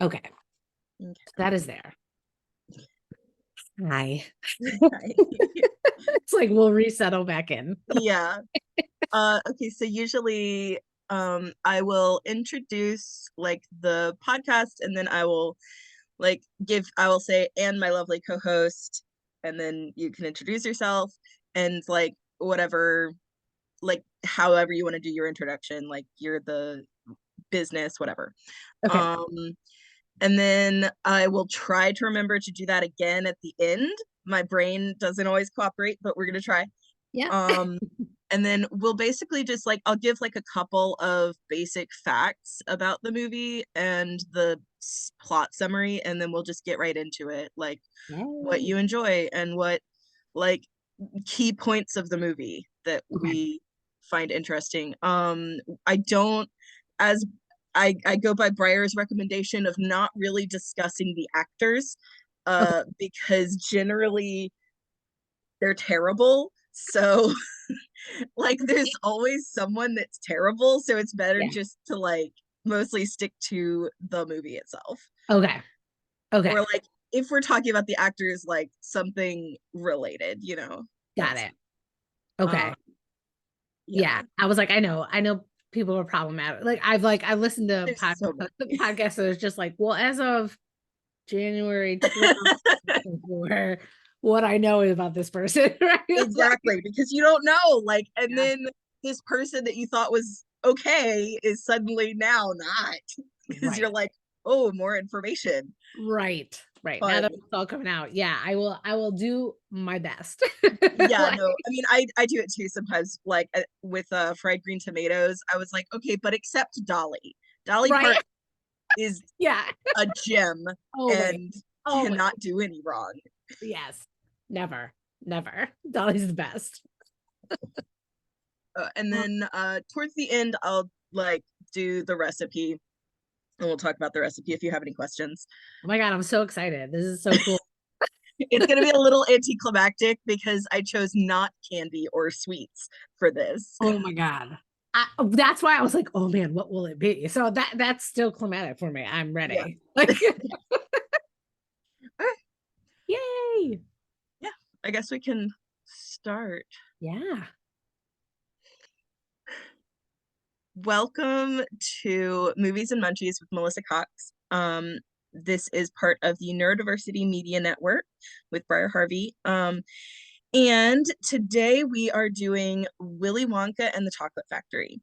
Okay. Okay. That is there. Hi. Hi. It's like we'll resettle back in. Yeah. Okay, so usually I will introduce like the podcast, and then I will I will say, and my lovely co-host, and then you can introduce yourself and like whatever, like however you want to do your introduction, like you're the business, whatever. Okay. Um and then I will try to remember to do that again at the end. My brain doesn't always cooperate, but we're gonna try. Yeah. Um, and then we'll basically just like, I'll give like a couple of basic facts about the movie and the plot summary, and then we'll just get right into it, like what Yay. you enjoy and what like key points of the movie that Okay. we find interesting. I don't, as I go by Breyer's recommendation of not really discussing the actors, Okay. because generally they're terrible. So like there's always someone that's terrible, so it's better Yeah. just to like mostly stick to the movie itself. Okay. Or Okay. like if we're talking about the actors, like something related, you know. Got That's it. um Okay. yeah. Yeah. I know people are problematic. I listened to There's so many. podcasts that was just like, well, as of January 2024, what I know is about this person, right? Like, Exactly, because you don't know, like, and yeah. then this person that you thought was okay is suddenly now not, because you're Right. like, oh, more information. Right. Right. Now Fun. that it's all coming out. Yeah, I will do my best. Yeah, Like, no, I mean, I do it too sometimes, like with fried green tomatoes. I was like, okay, but except Dolly right. Parton is Yeah. a gem Oh my God. and Oh my God. cannot do any wrong. Yes. Never. Never. Dolly's the best. And Oh then towards the end, I'll like do the recipe, and we'll talk about the recipe if you have any questions. my God, I'm so excited. This is so cool. It's going to be a little anticlimactic because I chose not candy or sweets for this. Oh my God. That's why I was like, oh man, what will it be? So that's still climatic for me. I'm Yeah. ready. Like, yay. Yeah, I guess we can start. Yeah. Welcome to Movies and Munchies with Melissa Cox. This is part of the Neurodiversity Media Network with Briar Harvey. And today we are doing Willy Wonka and the Chocolate Factory.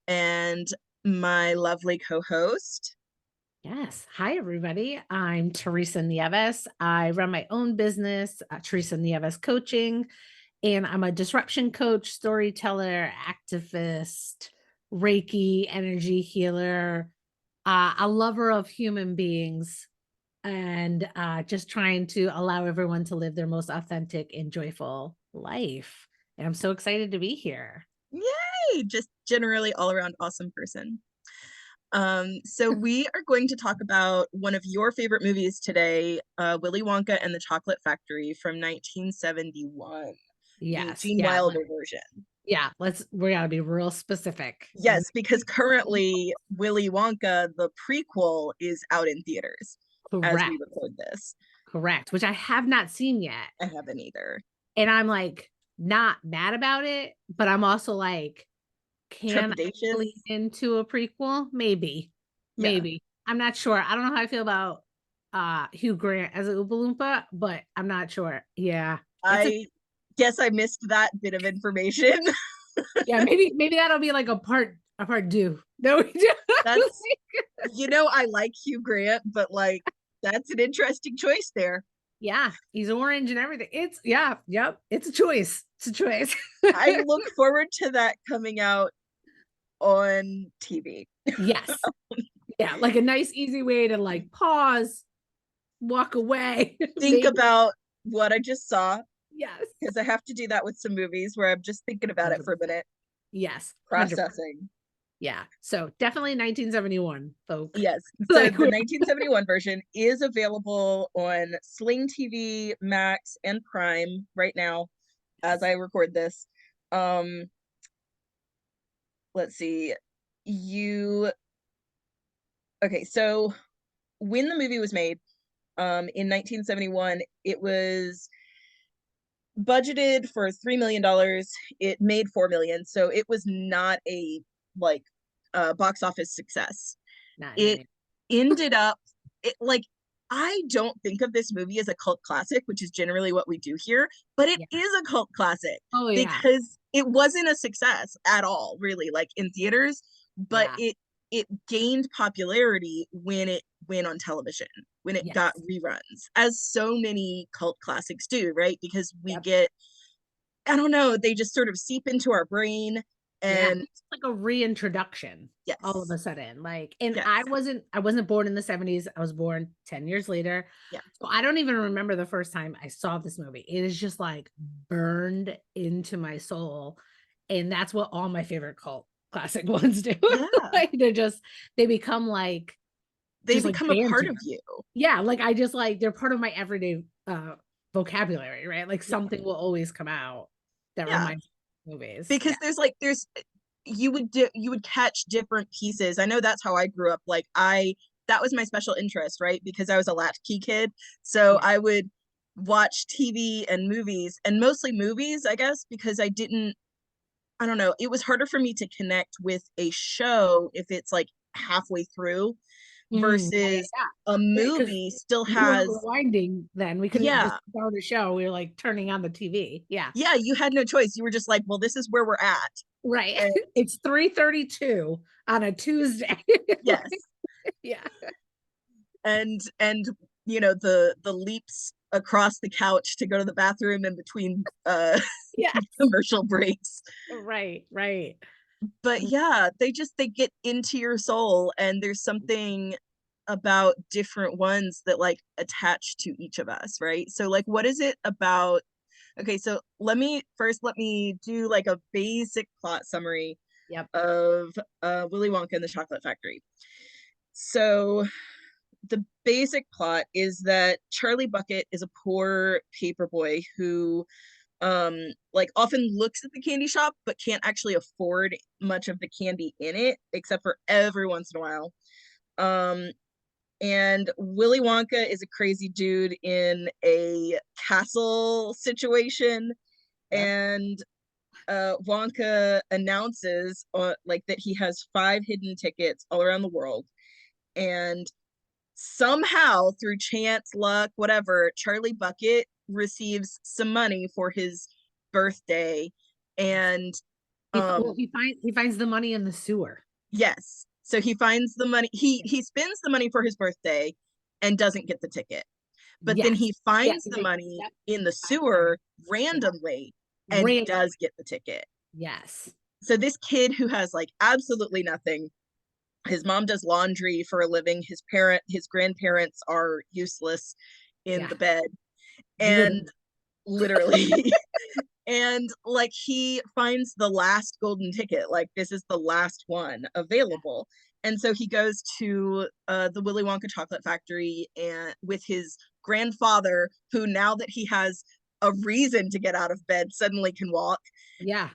And my lovely co-host. Yes. Hi, everybody. I'm Teresa Nieves. I run my own business, Teresa Nieves Coaching, and I'm a disruption coach, storyteller, activist, Reiki, energy healer, a lover of human beings, and just trying to allow everyone to live their most authentic and joyful life. And I'm so excited to be here. Yay! Just generally all around awesome person. So we are going to talk about one of your favorite movies today, Willy Wonka and the Chocolate Factory from 1971, the Yes. Gene Yeah. Wilder version. Yeah. We gotta be real specific. Yes, because currently Willy Wonka, the prequel, is out in theaters as we Correct. record this. Correct. Which I have not seen yet. I haven't either. And I'm like not mad about it, but I'm also like, can I Trepidatious. lean into a prequel? Maybe. Yeah. Maybe. I'm not sure. I don't know how I feel about Hugh Grant as a Oompa Loompa, but I'm not sure. Yeah. It's a I guess I missed that bit of information. yeah, maybe that'll be like a part two. No, we do. That's, I like Hugh Grant, but like that's an interesting choice there. Yeah, he's orange and everything. It's yeah, yep. It's a choice. It's a choice. I look forward to that coming out on TV. Yes. Yeah, like a nice easy way to like pause, walk away. Think Maybe. about what I just saw, Yes. because I have to do that with some movies where I'm just thinking about it for a minute, Yes. 100%. processing. Yeah. So definitely 1971, folks. Yes. So Like the 1971 version is available on Sling TV, Max, and Prime right now as I record this. Um, let's see. You Okay, so when the movie was made, in 1971, it was budgeted for $3 million. It made 4 million, so it was not a like box office success. Not It any. ended up like, I don't think of this movie as a cult classic, which is generally what we do here, but it Yeah. is a cult classic Oh yeah. because it wasn't a success at all, really, like in theaters, but Yeah. it gained popularity when it went on television, when it got Yes. reruns, as so many cult classics do, right? Because we Yep. get, I don't know, they just sort of seep into our brain. Yeah, And it's like a reintroduction all of yes, a sudden. Like, and yes, I wasn't born in the 70s. I was born 10 years later. yeah, So I don't even remember the first time I saw this movie. It is just like burned into my soul. And that's what all my favorite cult classic ones do. yeah. Like they become like They just like become a part banter. of you. Yeah, like I just like they're part of my everyday vocabulary, right? Like Yeah, something will always come out that yeah. reminds me of movies. Yeah. Because there's you would catch different pieces. I know that's how I grew up. Like, I that was my special interest, right? Because I was a latchkey kid. So Yeah. I would watch TV and movies, and mostly movies, I guess, because I don't know, it was harder for me to connect with a show if it's like halfway through Yeah, versus a yeah, because movie still we weren't has, rewinding then. We couldn't just yeah, start a show. We were like turning on the TV. Yeah. yeah, you had no choice. You were just like, well, this is where we're at. Right. And It's 3:32 on a Tuesday. yes. Like, yeah. And the leaps across the couch to go to the bathroom in between Yeah. commercial breaks. Right. Right. But yeah, they get into your soul, and there's something about different ones that like attach to each of us, right? So like, what is it about? Okay, so let me do like a basic plot summary Yep. of Willy Wonka and the Chocolate Factory. So the basic plot is that Charlie Bucket is a poor paper boy who like often looks at the candy shop but can't actually afford much of the candy in it, except for every once in a while. Um and Willy Wonka is a crazy dude in a castle situation, Yep. and Wonka announces like that he has 5 hidden tickets all around the world, and somehow through chance, luck, whatever, Charlie Bucket receives some money for his birthday. Yes. And Well, um he finds the money in the sewer. yes, so he finds the money, he spends the money for his birthday and doesn't get the ticket. But then Yes. he Yeah. finds the money Yep. in the Finds money. sewer Yeah. randomly and Random. does get the ticket. Yes. So this kid who has like absolutely nothing, his mom does laundry for a living, his grandparents are useless in Yeah. the bed, and Literally. literally and like he finds the last golden ticket, like this is the last one Yeah. available. And so he goes to the Willy Wonka chocolate factory and with his grandfather, who now that he has a reason to get out of bed suddenly can walk. Yeah.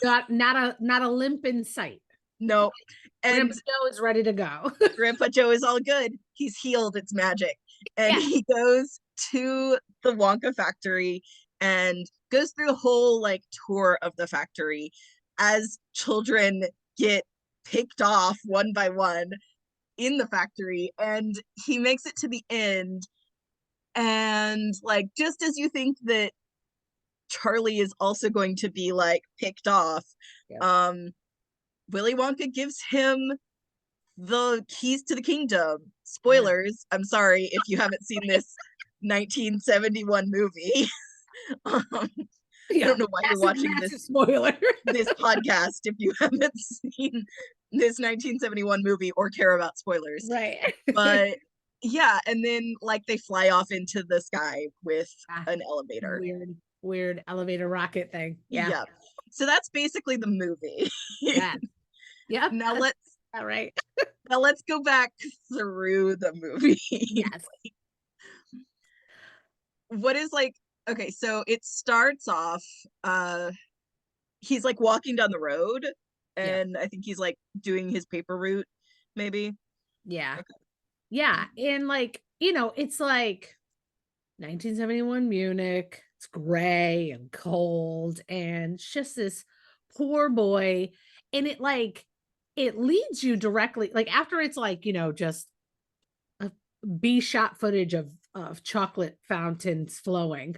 Not a limp in sight. No. And Grandpa Joe is ready to go. Grandpa Joe is all good. He's healed. It's magic. And Yeah. he goes to the Wonka factory and goes through the whole like tour of the factory as children get picked off one by one in the factory. And he makes it to the end. And like, just as you think that Charlie is also going to be like picked off, Yep. um, Willy Wonka gives him the keys to the kingdom. Yeah. Spoilers. I'm sorry if you haven't seen this 1971 movie. um, I Yeah. don't know why you're Massive, watching massive spoiler. this podcast if you haven't seen this 1971 movie or care about spoilers. Right. But yeah, and then like they fly off into the sky with Ah, an elevator. weird elevator rocket thing. Yeah. Yeah. So that's basically the movie. Yeah. Yep. now That's let's all right. now let's go back through the movie. Yes. What is like, okay, so it starts off, he's like walking down the road, Yeah. and I think he's like doing his paper route, maybe. Yeah. Okay. Yeah. And like, you know, it's like 1971 Munich. It's gray and cold, and it's just this poor boy. And it like, it leads you directly, like after it's like, you know, just a B shot footage of chocolate fountains flowing.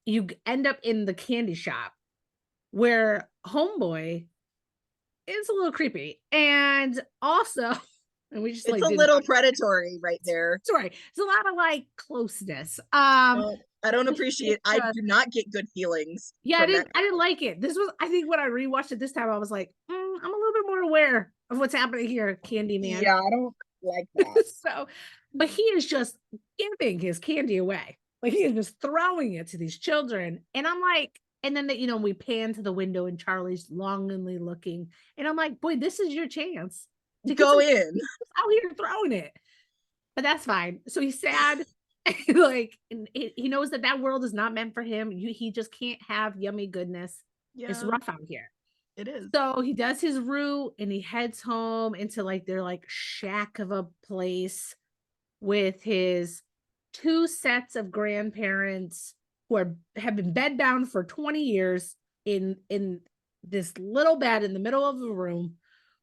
You end up in the candy shop where homeboy is a little creepy. And also, and we just It's like a didn't little predatory right there. sorry, it's a lot of like closeness. I don't It appreciate, I just do not get good feelings yeah, from that I guy. didn't like it. This was, I think when I rewatched it this time, I was like, I'm a little bit more aware of what's happening here, Candyman. Yeah, I don't like that. So, but he is just giving his candy away. Like he is just throwing it to these children. And I'm like, and then you know, we pan to the window and Charlie's longingly looking. And I'm like, boy, this is your chance to get Go some in. out here throwing it. But that's fine. So he's sad. Like, and he knows that that world is not meant for him. He just can't have yummy goodness. It's Yeah, rough out here. it is. So he does his route and he heads home into like their like shack of a place with his two sets of grandparents who have been bedbound for 20 years in this little bed in the middle of the room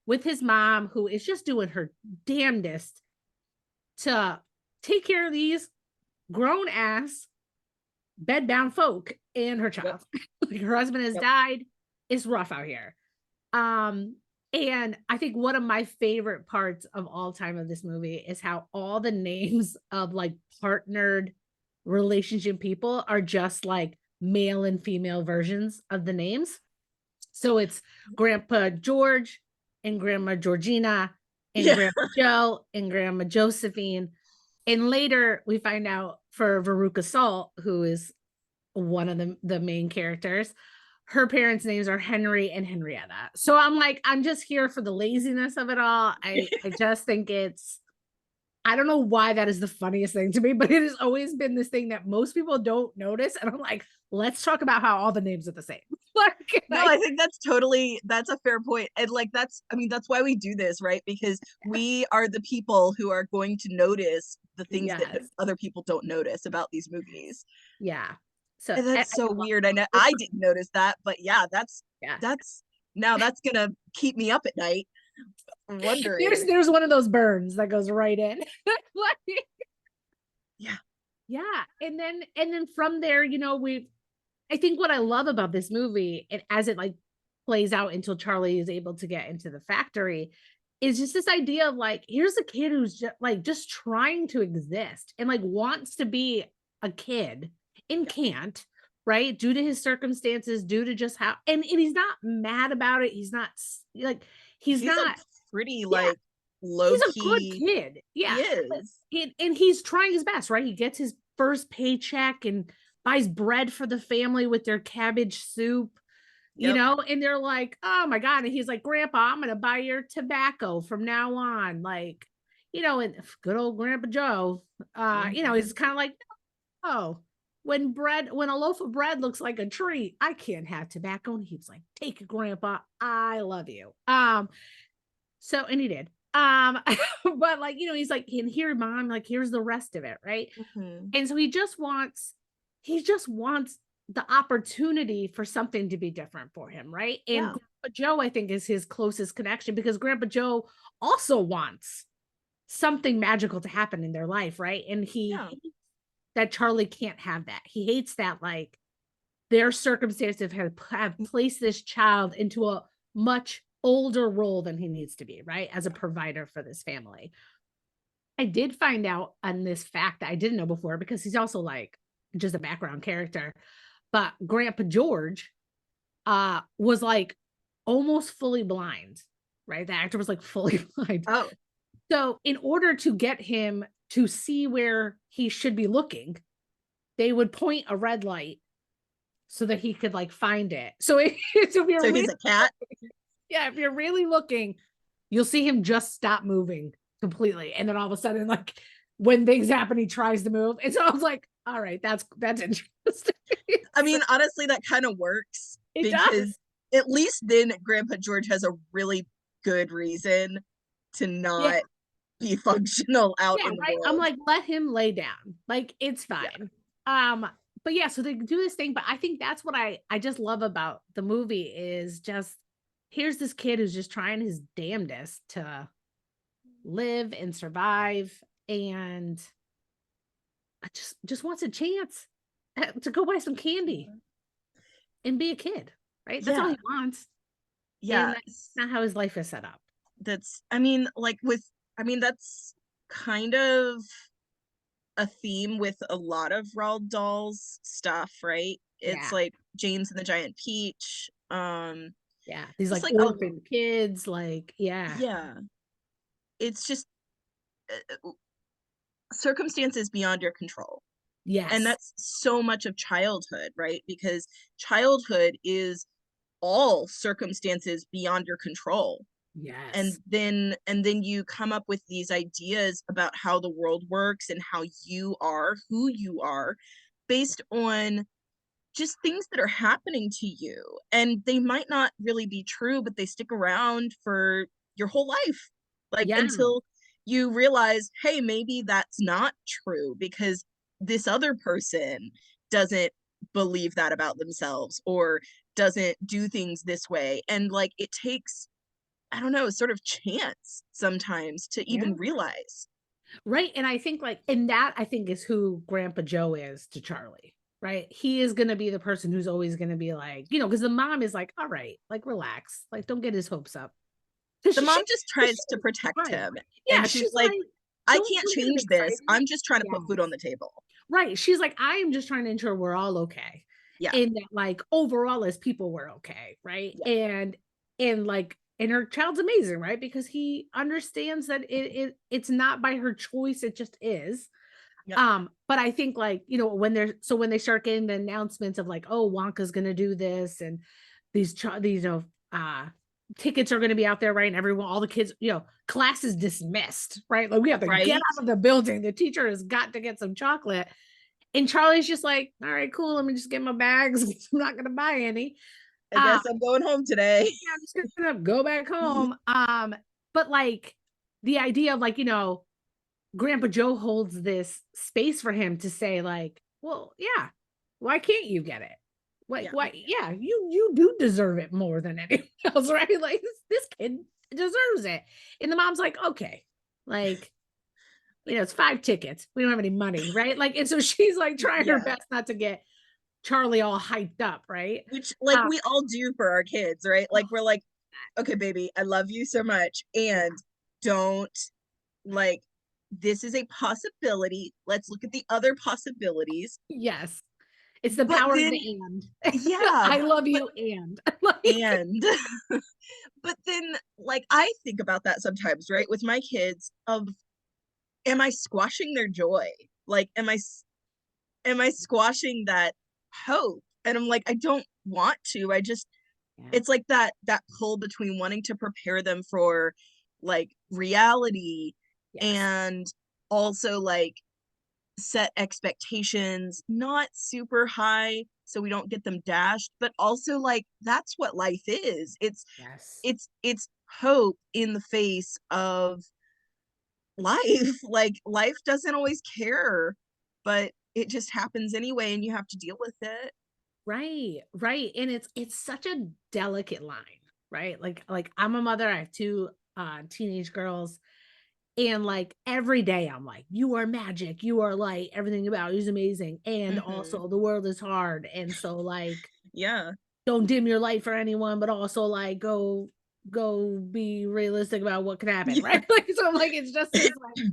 with his mom, who is just doing her damnedest to take care of these grown ass bedbound folk and her Yep. child. Like her husband has Yep. died. It's rough out here. Um, and I think one of my favorite parts of all time of this movie is how all the names of like partnered relationship people are just like male and female versions of the names. So it's Grandpa George and Grandma Georgina and Yeah. Grandma Joe and Grandma Josephine. And later we find out for Veruca Salt, who is one of the main characters, her parents' names are Henry and Henrietta. So I'm like, I'm just here for the laziness of it all. I just think it's, I don't know why that is the funniest thing to me, but it has always been this thing that most people don't notice. And I'm like, let's talk about how all the names are the same. No, I think that's totally, that's a fair point. And like that's, I mean, that's why we do this, right? Because we are the people who are going to notice the things that Yes. other people don't notice about these movies. Yeah. So And that's so weird. I know I didn't notice that, but yeah, yeah. that's now that's gonna keep me up at night wondering. There's one of those burns that goes right in. Like, Yeah. yeah. And then from there, you know, I think what I love about this movie, and as it like plays out until Charlie is able to get into the factory, is just this idea of like, here's a kid who's just trying to exist and like wants to be a kid and Yeah. can't, right? Due to his circumstances, due to just how, and he's not mad about it. He's not like, he's He's a not, pretty yeah, like low he's a good key. kid. He Yeah. is. And he's trying his best, right? He gets his first paycheck and buys bread for the family with their cabbage soup, you Yep. know, and they're like, oh my God. And he's like, Grandpa, I'm going to buy your tobacco from now on. Like, you know, and good old Grandpa Joe, you know, Mhm. he's kind of like, oh, when a loaf of bread looks like a treat, I can't have tobacco. And he was like, take it, Grandpa. I love you. So, and he did. But like, you know, he's like, and here, mom, like, here's the rest of it, right? Mhm. And so he just wants the opportunity for something to be different for him, right? And Yeah. Grandpa Joe, I think, is his closest connection because Grandpa Joe also wants something magical to happen in their life, right? And he Yeah. hates that Charlie can't have that. He hates that, like, their circumstances have placed this child into a much older role than he needs to be, right? As a provider for this family. I did find out on this fact that I didn't know before because he's also like just a background character. But Grandpa George was like almost fully blind, right? The actor was like fully blind. Oh. So in order to get him to see where he should be looking, they would point a red light so that he could like find it. So so if you're So really, he's a cat? yeah, if you're really looking, you'll see him just stop moving completely. And then all of a sudden, like when things happen, he tries to move. And so I was like, all right, that's interesting. I mean, honestly, that kind of works It because does. at least then Grandpa George has a really good reason to Yeah. not be functional out Yeah, in the right. I'm world. like, let him lay down. Like, it's Yeah. fine. But yeah, so they do this thing, but I think that's what I just love about the movie is just here's this kid who's just trying his damnedest to live and survive and I just wants a chance to go buy some candy and be a kid, right? That's all Yeah. he wants. And Yeah. that's not how his life is set up. That's, I mean, like with, I mean, that's kind of a theme with a lot of Roald Dahl's stuff, right? It's Yeah. like James and the Giant Peach. Yeah. These Just like like a, orphan kids, like, yeah. yeah, it's just circumstances beyond your control. And Yes. that's so much of childhood, right? Because childhood is all circumstances beyond your control. Yes. And then you come up with these ideas about how the world works and how you are who you are based on just things that are happening to you, and they might not really be true, but they stick around for your whole life, like Yeah. until you realize, hey, maybe that's not true because this other person doesn't believe that about themselves or doesn't do things this way, and like it takes, I don't know, sort of chance sometimes to Yeah. even realize. Right. And I think like, and that I think is who Grandpa Joe is to Charlie, right? He is going to be the person who's always going to be like, because the mom is like, all right, like relax, like don't get his hopes up. So The mom just she, tries to protect right. him, Yeah. and she's She's like, like, I can't don't get him change this, excited. I'm just trying to Yeah. put food on the table. Right. She's like, I am just trying to ensure we're all okay. Yeah. And that like overall as people we're okay. Right. Yeah. And like and her child's amazing, right? Because he understands that it's not by her choice, it just is. Yep. But I think like, when they start getting the announcements of like, oh, Wonka's gonna do this, and these uh tickets are gonna be out there, right? And everyone, all the kids, class is dismissed, right? Like we have to get Right. out of the building. The teacher has got to get some chocolate. And Charlie's just like, all right, cool. Let me just get my bags. I'm not gonna buy any. I Um, guess I'm going home today. yeah, I'm just gonna go back home. But like the idea of like, Grandpa Joe holds this space for him to say, like, well, yeah, why can't you get it? Like, Yeah. why? Yeah, you do deserve it more than anyone else, right? Like this kid deserves it. And the mom's like, okay, like, it's 5 tickets. We don't have any money, right? Like, and so she's like trying her Yeah. best not to get Charlie all hyped up, right? Which like we all do for our kids, right? Like Oh, we're like, okay, baby, I love you so much. yeah, And don't, like, this is a possibility. Let's look at the other possibilities. yes. It's the But power of then, the and. yeah, I love but you and like and but then like I think about that sometimes, right? With my kids of, am I squashing their joy? Like am I squashing that hope? And I'm like, I don't want to. I just, yeah, it's like that pull between wanting to prepare them for like reality yes. and also like set expectations not super high so we don't get them dashed, but also like that's what life is. Yes. It's hope in the face of life. Like life doesn't always care, but it just happens anyway and you have to deal with it. Right, right. And it's such a delicate line, right? Like I'm a mother, I have two teenage girls, and like every day I'm like, you are magic, you are light, everything about you is amazing. And Hmm. also the world is hard. And so like Yeah. don't dim your light for anyone, but also like go be realistic about what could happen, Yeah. right? Like so like it's just this like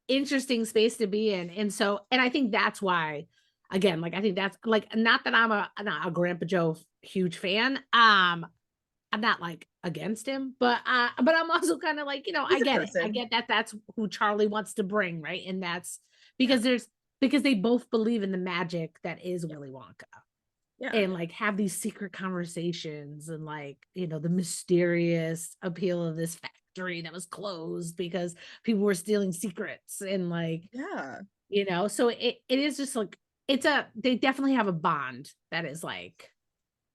interesting space to be in. And so, and I think that's why, again, like I think that's like not that I'm not a Grandpa Joe huge fan. I'm not like against him, but I'm also kind of like, I He's a get it. I person. get that that's who Charlie wants to bring, right? And that's Yeah. because they both believe in the magic that is Yeah. Willy Wonka, Yeah. and like have these secret conversations, and like the mysterious appeal of this factory that was closed because people were stealing secrets, and like Yeah. so it is just like they definitely have a bond that is like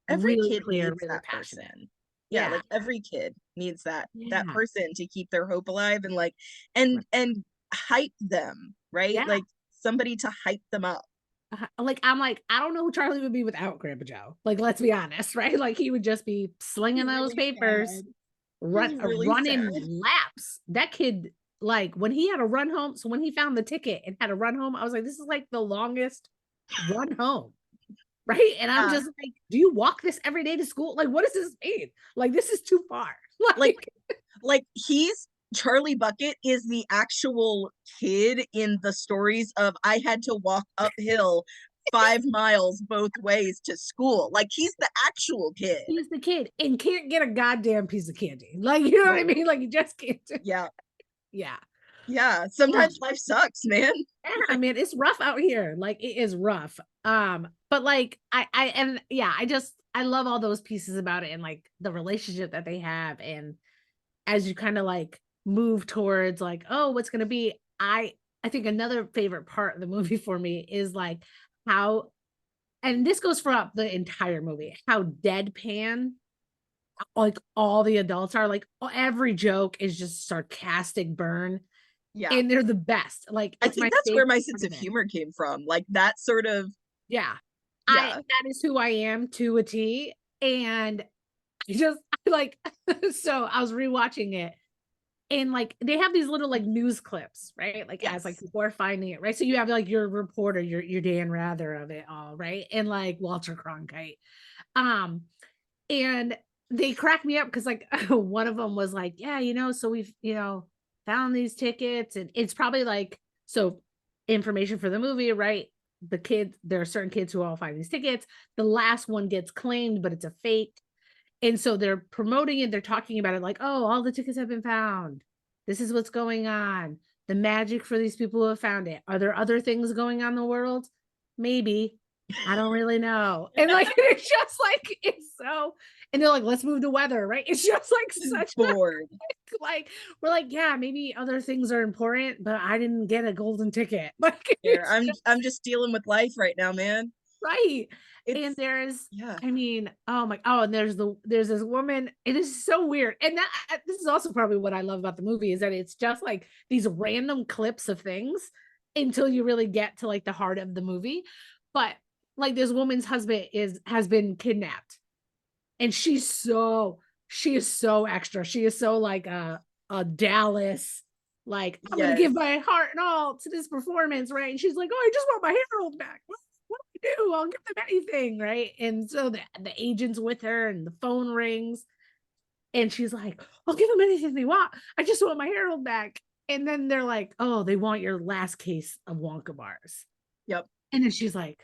Every really kid clear, needs really that passionate. person. Yeah, Yeah. like every kid needs that Yeah. person to keep their hope alive and like Right. and hype them, right? Yeah. Like somebody to hype them up. Like, I'm like, I don't know who Charlie would be without Grandpa Joe. Like, let's be honest, right? Like, he would just be slinging those Really papers, sad. He's really running sad. laps. That kid, like, when he had to run home, so when he found the ticket and had to run home, I was like, this is like the longest run home, right? And I'm Yeah. just like, do you walk this every day to school? Like, what does this mean? Like, this is too far. Like Like, he's Charlie Bucket is the actual kid in the stories of I had to walk uphill 5 miles both ways to school. Like he's the actual kid. he's the kid and can't get a goddamn piece of candy. Like, you know what I Nope. mean? Like, you just can't do. Yeah. Yeah. Yeah. Oh, Sometimes life sucks, man. I mean, it's rough out here. Like, it is rough. But like and yeah, I love all those pieces about it and like the relationship that they have. And as you kind of like move towards like, oh, what's gonna be, I think another favorite part of the movie for me is like how, and this goes throughout the entire movie, how deadpan like all the adults are. Like every joke is just sarcastic burn, Yeah. and they're the best. Like, I it's think my that's where favorite my part sense of of it. humor came from. Like that sort of, Yeah. yeah. That is who I am to a T. And I just like, so I was rewatching it, and like they have these little like news clips, right? Like as like Yes. people are finding it, right? So you have like your reporter, your Dan Rather of it all, right? And like Walter Cronkite. Um, and they crack me up because like one of them was like, yeah, so we've, found these tickets, and it's probably like, so information for the movie, right? The kids, there are certain kids who all find these tickets. The last one gets claimed, but it's a fake. And so they're promoting it, they're talking about it like, oh, all the tickets have been found. This is what's going on. The magic for these people who have found it. Are there other things going on in the world? Maybe. I don't really know. And like, it's just like, it's so, and they're like, let's move to weather, right? It's just like Just such a, bored. like, we're like, yeah, maybe other things are important, but I didn't get a golden ticket. Like, Here. it's I'm just dealing with life right now, man. right. And It's there's, yeah. I mean, and there's this woman. It is so weird. And this is also probably what I love about the movie is that it's just like these random clips of things until you really get to like the heart of the movie. But like this woman's husband has been kidnapped, and she is so extra. She is so like a Dallas, like, I'm gonna Yes. give my heart and all to this performance, right? And she's like, oh, I just want my Harold back. What do I do? I'll give them anything, right? And so the agent's with her, and the phone rings, and she's like, I'll give them anything they want. I just want my Harold back. And then they're like, oh, they want your last case of Wonka bars. Yep. And then she's like,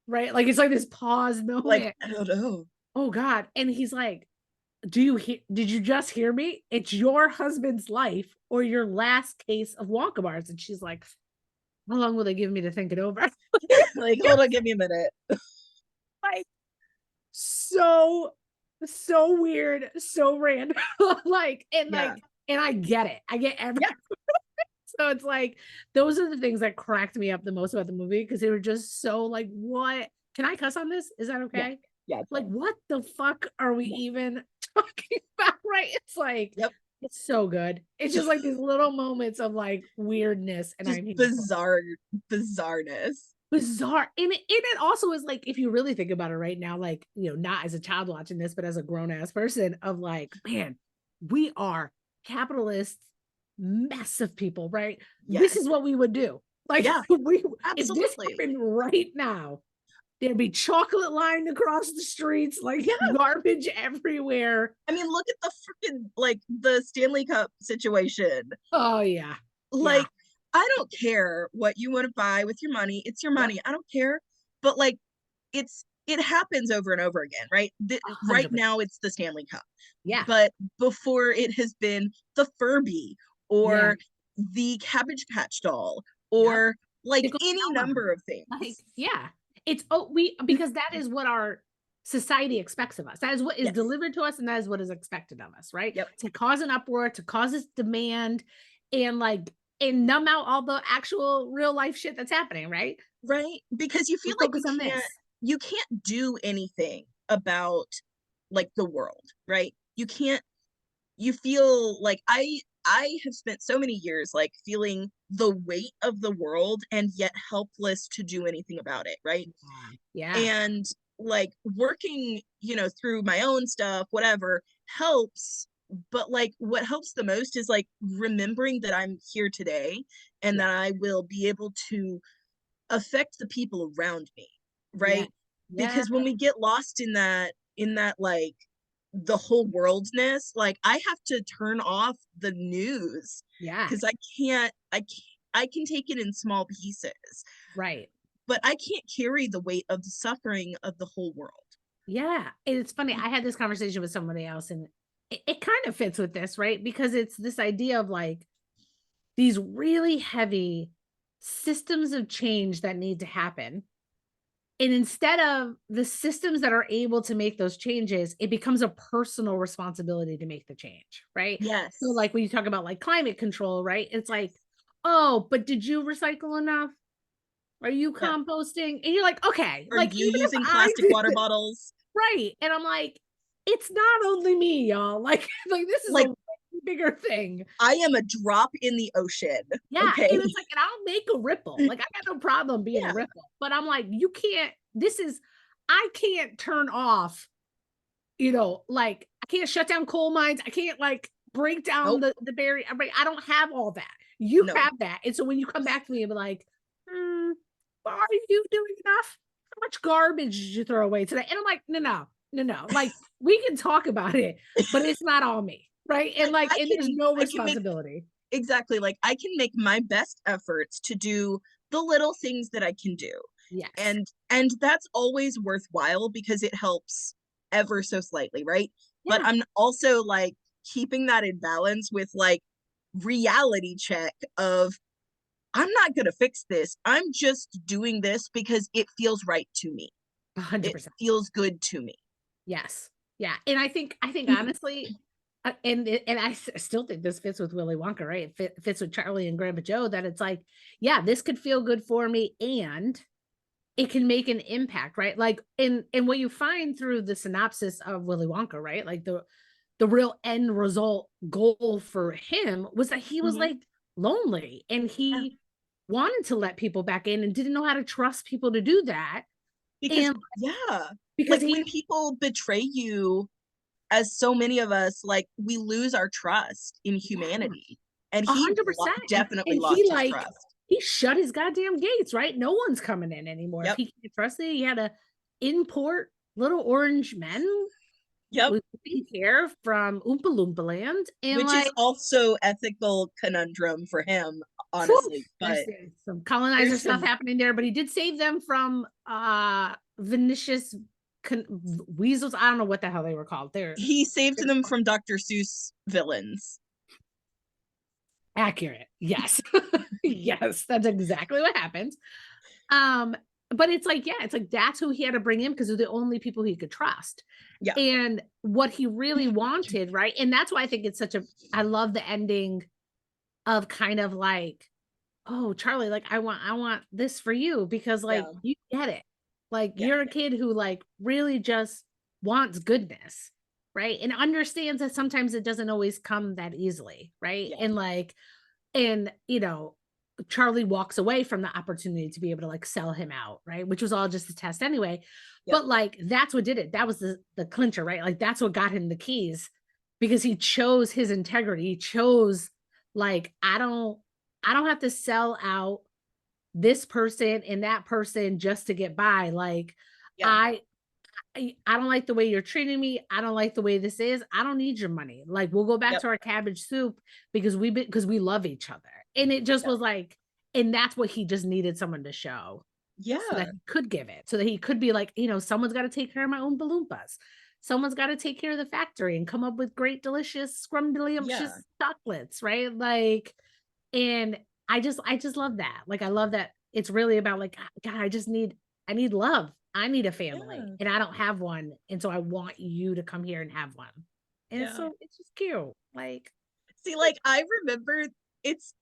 right, like it's like this pause Like, moment. I don't know. Oh God. And he's like, did you just hear me? It's your husband's life or your last case of Wonka bars. And she's like, how long will they give me to think it over? Like, hold on, give me a minute. Like, so weird, so random. like, and Yeah. like, and I get it. I get every Yeah. so it's like those are the things that cracked me up the most about the movie because they were just so like, what? Can I cuss on this? Is that Yeah. okay? Yeah. It's Like, fine. what the fuck are we Yeah. even talking about? Right? It's like, Yep. it's so good. It's just like these little moments of like weirdness, and Just I'm here for it. bizarreness. Bizarre. And it also is like, if you really think about it right now, like, not as a child watching this, but as a grown ass person, of like, man, we are capitalist mess of people, right? This Yes. is what we would do. Like, Yeah. if this Absolutely. happened right now, there'd be chocolate lined across the streets, like Yeah. garbage everywhere. I mean, look at the freaking like the Stanley Cup situation. Oh yeah. Yeah. Like, I don't care what you want to buy with your money. It's your Yep. money. I don't care. But like, it happens over and over again, right? Right 100%. now, it's the Stanley Cup, Yeah. but before it has been the Furby Yeah. or the Cabbage Patch doll Yep. or like It goes any on. number of Like, things. yeah. It's we because that is what our society expects of us. That is what is Yes. delivered to us, and that is what is expected of us, right? Yep. To cause an uproar, to cause this demand, and like, and numb out all the actual real life shit that's happening, right? Right? Because you We feel like focus on this. you can't do anything about like the world, right? you can't, you feel like I have spent so many years like feeling the weight of the world and yet helpless to do anything about it, right? Yeah. And like working, through my own stuff, whatever helps. But like what helps the most is like remembering that I'm here today and Yeah. that I will be able to affect the people around me, Yeah. right? Yeah. Because when we get lost in that like the whole worldness, like I have to turn off the news Yeah. because I can take it in small pieces, Right. but I can't carry the weight of the suffering of the whole world. Yeah. And it's funny. I had this conversation with somebody else, and it kind of fits with this, right? Because it's this idea of like these really heavy systems of change that need to happen. And instead of the systems that are able to make those changes, it becomes a personal responsibility to make the change, right? So, Yes. like when you talk about like climate control, right? It's like, oh, but did you recycle enough? Are you Yeah. composting? And you're like, okay, Are like you even if using I plastic did water it, bottles? right. And I'm like, it's not only me, y'all. Like this is a Like way bigger thing. I am a drop in the ocean. Yeah, Okay. and it's like, and I'll make a ripple. Like, I got no problem being a Yeah. ripple, but I'm like, you can't. I can't turn off. Like I can't shut down coal mines. I can't like break down Nope. the barrier. I don't have all that. You No. have that, and so when you come back to me and be like, are you doing enough? How much garbage did you throw away today? And I'm like, no. Like we can talk about it, but it's not all me, right? And Like like, and there's no I can make responsibility. exactly, like I can make my best efforts to do the little things that I can do. Yes. And that's always worthwhile because it helps ever so slightly, right? But Yeah. I'm also like keeping that in balance with like reality check of I'm not going to fix this. I'm just doing this because it feels right to me. It 100%. feels good to me. Yes. Yeah, and I think honestly, and still think this fits with Willy Wonka, right? Fits with Charlie and Grandpa Joe, that it's like, yeah, this could feel good for me, and it can make an impact, right? Like, and what you find through the synopsis of Willy Wonka, right? Like the real end result goal for him was that he was Mm-hmm. like lonely, and Yeah. he wanted to let people back in and didn't know how to trust people to do that. Because, And yeah, because like when he people betray you, as so many of us, like we lose our trust in Yeah. humanity. And he 100%, definitely and he, lost his like, trust. he shut his goddamn gates, right? No one's coming in anymore. If Yep. he can't trust it, he had to import little orange men Yep. with pink hair from Oompa Loompa land, and, Which is like, also ethical conundrum for him, whew, honestly. But there's some colonizer there's stuff some, happening there, but he did save them from, Venetia's weasels. I don't know what the hell they were called. he saved them from Dr. Seuss villains. Accurate. Yes. Yes, that's exactly what happened. Um, but it's like, yeah, it's like that's who he had to bring in because they're the only people he could trust. Yeah. And what he really wanted, right? And that's why I think it's such a I love the ending of kind of like, oh, Charlie, like I want this for you because like Yeah. you get it. Like Yeah. you're a kid who like really just wants goodness, right? And understands that sometimes it doesn't always come that easily, right? Yeah. And like and, Charlie walks away from the opportunity to be able to like sell him out, right? Which was all just a test anyway. Yep. But like that's what did it. That was the clincher, right? Like that's what got him the keys because he chose his integrity. He chose like I don't have to sell out this person and that person just to get by. Like Yeah. I I don't like the way you're treating me. I don't like the way this is. I don't need your money. Like we'll go back Yep. to our cabbage soup because we love each other. And it just Yep. was like, and that's what he just needed someone to show so that Yeah. he could give it, so that he could be like, someone's got to take care of my own balloompas. Someone's got to take care of the factory and come up with great, delicious, scrumdiddlyumptious Yeah. chocolates, right? Like, and I just love that. Like, I love that it's really about like, God, I need love. I need a family Yeah. and I don't have one. And so I want you to come here and have one. And Yeah. it's just cute. Like, See, like I remember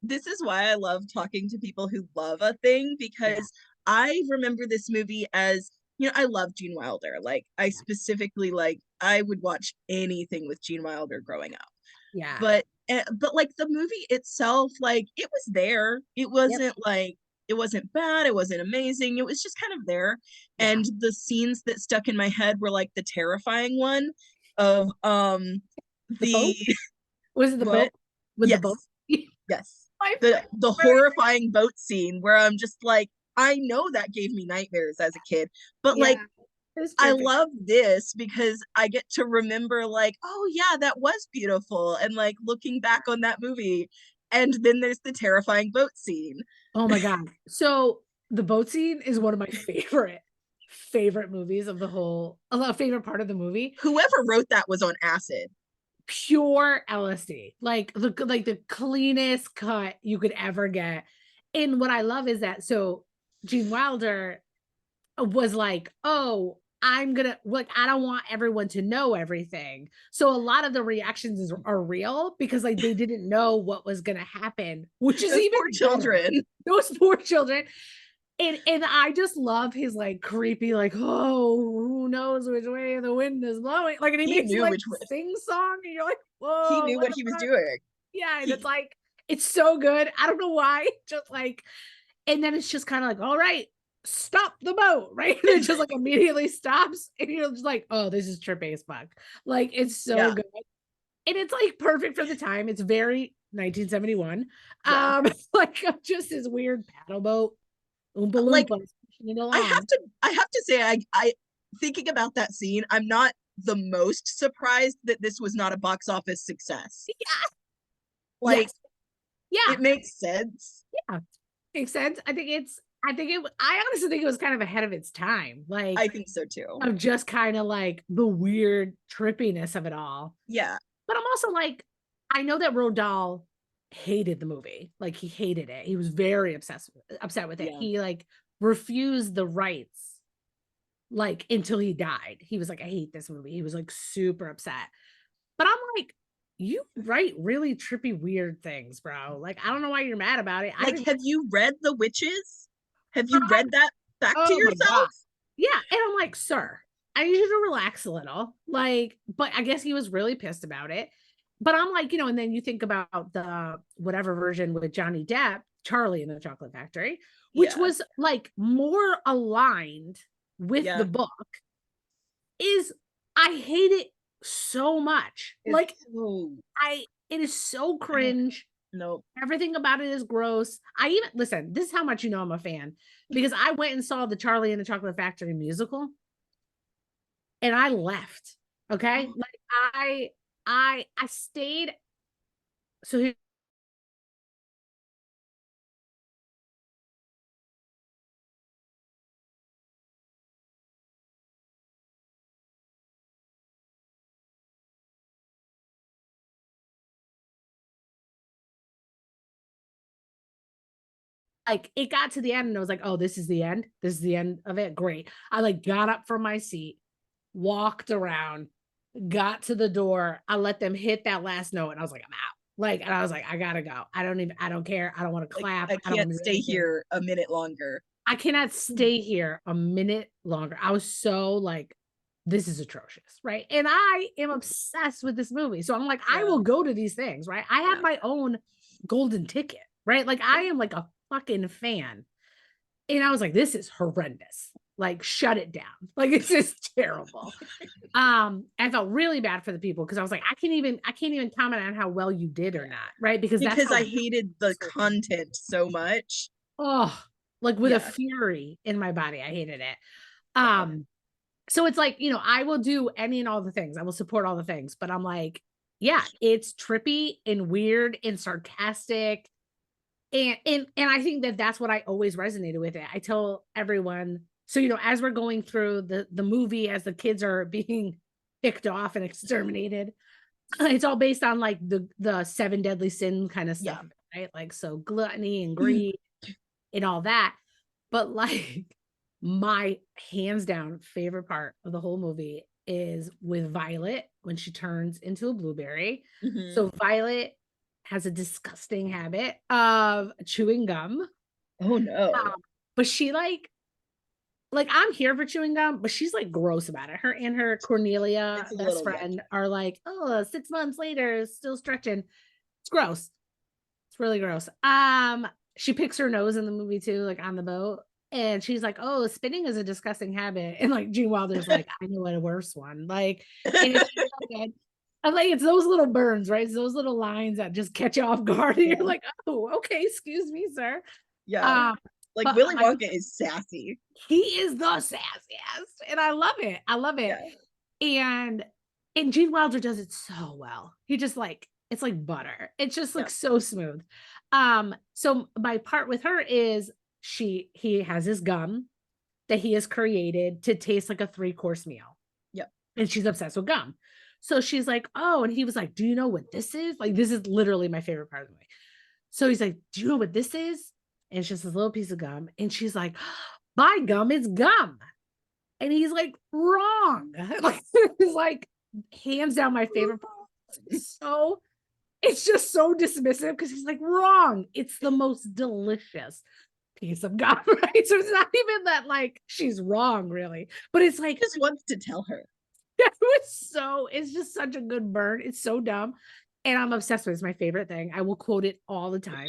this is why I love talking to people who love a thing yeah, because I remember this movie as I love Gene Wilder. Like, I specifically, like, I would watch anything with Gene Wilder growing up. Yeah. But like the movie itself, like, it was there. It Yep. wasn't like, it wasn't bad, it wasn't amazing, it was just kind of there. Yeah. And the scenes that stuck in my head were like the terrifying one of The boat? the Was it the what? boat? With the boat? Yes, yes. My The favorite. horrifying boat scene where I'm just like, I know that gave me nightmares as a kid, but like, Yeah. It was I trippy. love this because I get to remember, like, oh yeah, that was beautiful, and like looking back on that movie. And then there's the terrifying boat scene. Oh my God. So the boat scene is one of my favorite movies of the whole, a favorite part of the movie. Whoever wrote that was on acid. Pure LSD, like the cleanest cut you could ever get. And what I love is that so Gene Wilder was like, oh, I'm gonna like, I don't want everyone to know everything. So a lot of the reactions are real because like they didn't know what was gonna happen, which is Those even poor better. children. Those poor children. And I just love his like creepy, like, oh, who knows which way the wind is blowing. Like, and he He makes knew like which way. sing song, and you're like, He whoa, knew what what the he was fuck? doing. Yeah, and it's He, like, it's so good. I don't know why. Just like, and then it's just kind of like, all right, stop the boat, right? And it just like immediately stops, and you're just like, oh, this is trippy as fuck. Like, it's so yeah, good. And it's like perfect for the time. It's very 1971. yeah. Like just this weird paddle boat, Oompa Like, Loompas pushing it I along. have to, I have to say, I thinking about that scene, I'm not the most surprised that this was not a box office success. Yeah. Like, Yes. Yeah. it makes sense. Yeah. Makes sense. I honestly think it was kind of ahead of its time. I Like, think so too. of just kind of like the weird trippiness of it all. Yeah, But I'm also like, I know that Roald Dahl hated the movie. Like, he hated it. He was very upset with it. yeah. He like refused the rights like until he died. He was like, I hate this movie. He was like super upset. But I'm like, you write really trippy, weird things, bro. Like, I don't know why you're mad about it. I Like, didn't. have you read The Witches? Have you I, read that back to oh my yourself? God. Yeah. And I'm like, sir, I need you to relax a little. Like, but I guess he was really pissed about it. But I'm like, and then you think about the whatever version with Johnny Depp, Charlie in the Chocolate Factory, which Yeah, was like more aligned with the yeah. book, is I hate it so much. It's Like, so, it is so I don't, cringe. no. Everything about it is gross. I even listen, this is how much you know I'm a fan because I went and saw the Charlie and the Chocolate Factory musical and I left. Okay? Like I stayed so like it got to the end and I was like, "Oh, this is the end. This is the end of it. Great." I like got up from my seat, walked around, got to the door. I let them hit that last note and I was like, "I'm out." Like, and I was like, "I gotta go. I don't care. I don't want to Like, clap. I I don't want can't to do stay anything. here a minute longer. I cannot stay here a minute longer." I was so like, this is atrocious, right? And I am obsessed with this movie. So I'm like, I Yeah, will go to these things, right? I have yeah. my own golden ticket, right? Like I am like a fucking fan. And I was like, this is horrendous. Like, shut it down. Like, it's just terrible. I felt really bad for the people because I was like, I can't even comment on how well you did or Yeah. not, right? Because that's Because how I hated the content so much. oh, like with a Yeah. fury in my body. I hated it. Yeah. So it's like, I will do any and all the things. I will support all the things, but I'm like, yeah, it's trippy and weird and sarcastic. And I think that that's what I always resonated with it. I tell everyone, so as we're going through the movie, as the kids are being picked off and exterminated, it's all based on like the seven deadly sin kind of Yeah. stuff, right? Like so gluttony and greed and all that. But like my hands down favorite part of the whole movie is with Violet when she turns into a blueberry. Mhm. So Violet has a disgusting habit of chewing gum. Oh no. But she like I'm here for chewing gum, but she's like gross about it. Her and her Cornelia It's a best little friend yucky. are like, oh, 6 months later, still stretching. It's gross. It's really gross. She picks her nose in the movie too, like on the boat. And she's like, oh, spinning is a disgusting habit. And like Gene Wilder's like, I know a worse one. Like, and it's so good. I'm like, it's those little burns, right? It's those little lines that just catch you off guard. And Yeah. you're like, oh, okay, excuse me, sir. Yeah. Um, Like but Willy my Wonka is sassy. he is the sassiest. And I love it. I love it. Yeah. And Gene Wilder does it so well. He just like it's like butter. It's just like Yeah. so smooth. So my part with her is he has his gum that he has created to taste like a 3-course meal. Yep. And she's obsessed with gum. So she's like, oh, and he was like, do you know what this is? Like, this is literally my favorite part of the movie. So he's like, do you know what this is? And it's just this little piece of gum. And she's like, my gum is gum. And he's like, wrong. Like, he's like, hands down my favorite part. So it's just so dismissive because he's like, wrong. It's the most delicious piece of gum, right? So it's not even that like she's wrong, really, but it's like Just wants to tell her. it's just such a good burn. It's so dumb. And I'm obsessed with it. It's my favorite thing. I will quote it all the time.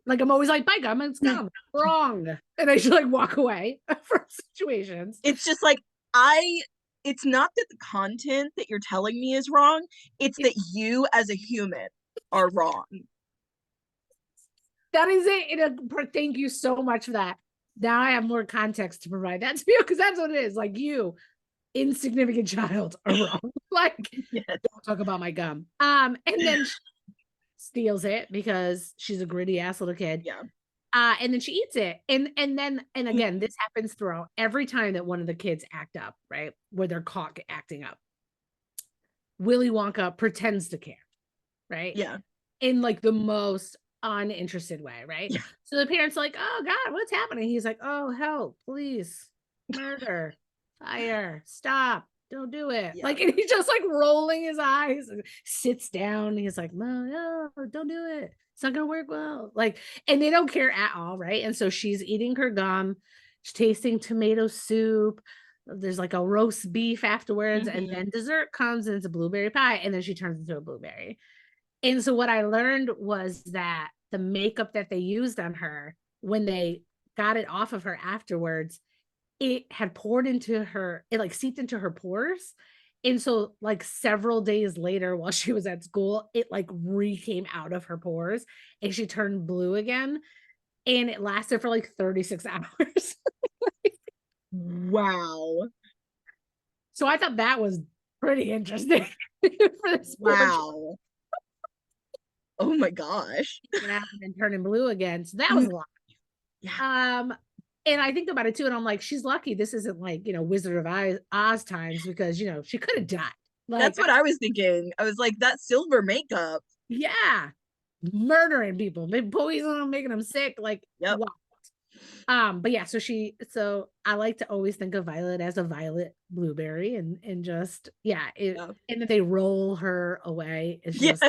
Like I'm always like, by gum, it's gum. Wrong. And I should like walk away from situations. It's just like it's not that the content that you're telling me is wrong, it's that you as a human are wrong. That is it. Thank you so much for that. Now I have more context to provide that to you because that's what it is. Like you, insignificant child, are wrong. Like, Yes. don't talk about my gum. And then she steals it because she's a gritty ass little kid. Yeah. And then she eats it. And again, this happens throughout every time that one of the kids act up, right? Where they're caught acting up. Willy Wonka pretends to care, right? Yeah. In like the most uninterested way, right? Yeah. So the parents are like, oh God, what's happening? He's like, oh, help, police, murder, fire, stop, don't do it. Yeah. Like, and he's just like rolling his eyes and sits down. He's like, no, don't do it. It's not gonna work well. Like, and they don't care at all, right? And so she's eating her gum, she's tasting tomato soup. There's like a roast beef afterwards, and then dessert comes and it's a blueberry pie, and then she turns into a blueberry. And so what I learned was that the makeup that they used on her when they got it off of her afterwards, it had poured into her, it like seeped into her pores. And so like several days later while she was at school, it like came out of her pores and she turned blue again. And it lasted for like 36 hours. Wow. So I thought that was pretty interesting for this. Wow. Oh my gosh. And turning blue again. So that was a lot. Yeah. And I think about it too, and I'm like, she's lucky this isn't like, Wizard of Oz times because she could have died. Like That's what I was thinking. I was like, that silver makeup. yeah, murdering people, maybe poisoning them, making them sick. Like Yep. wow. But yeah, so I like to always think of Violet as a violet blueberry and just and then they roll her away. It's Yes.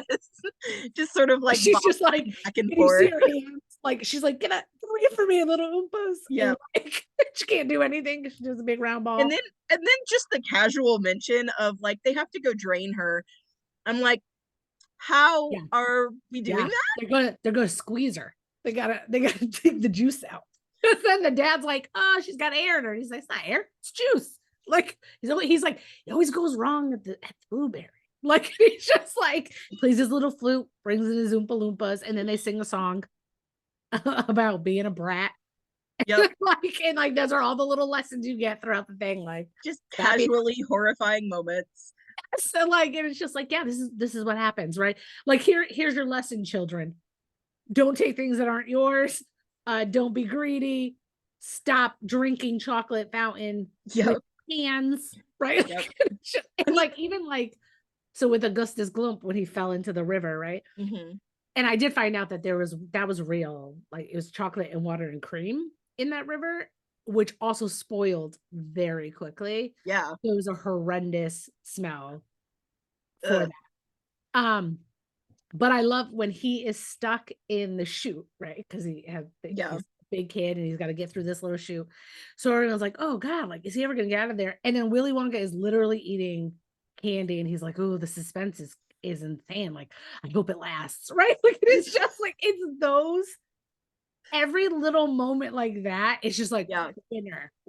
Just sort of like she's just like back and you forth. see her hands, like she's like, get for me, little oompas. Yeah. Like, she can't do anything because she does a big round ball. And then just the casual mention of like they have to go drain her. I'm like, how are we doing that? They're gonna squeeze her. They gotta take the juice out. Then the dad's like, oh, she's got air in her. He's like, it's not air, it's juice. Like he's like, it always goes wrong at the blueberry. Like he's just like plays his little flute, brings in his Oompa Loompas, and then they sing a song about being a brat. Yep. and those are all the little lessons you get throughout the thing. Like just casually horrifying moments. So and it's just like, yeah, this is what happens, right? Like here's your lesson, children. Don't take things that aren't yours. Don't be greedy. Stop drinking chocolate fountain with hands, right? Yep. And even so with Augustus Gloop when he fell into the river, right? Mm-hmm. And I did find out that that was real. Like it was chocolate and water and cream in that river, which also spoiled very quickly. Yeah. So it was a horrendous smell for that. But I love when he is stuck in the chute, right? Because he has his big kid and he's got to get through this little chute. So everyone's like, oh God, like, is he ever gonna get out of there? And then Willy Wonka is literally eating candy and he's like, oh, the suspense is insane. Like, I hope it lasts, right? Like it's just like it's those every little moment like that, it's just like Yeah.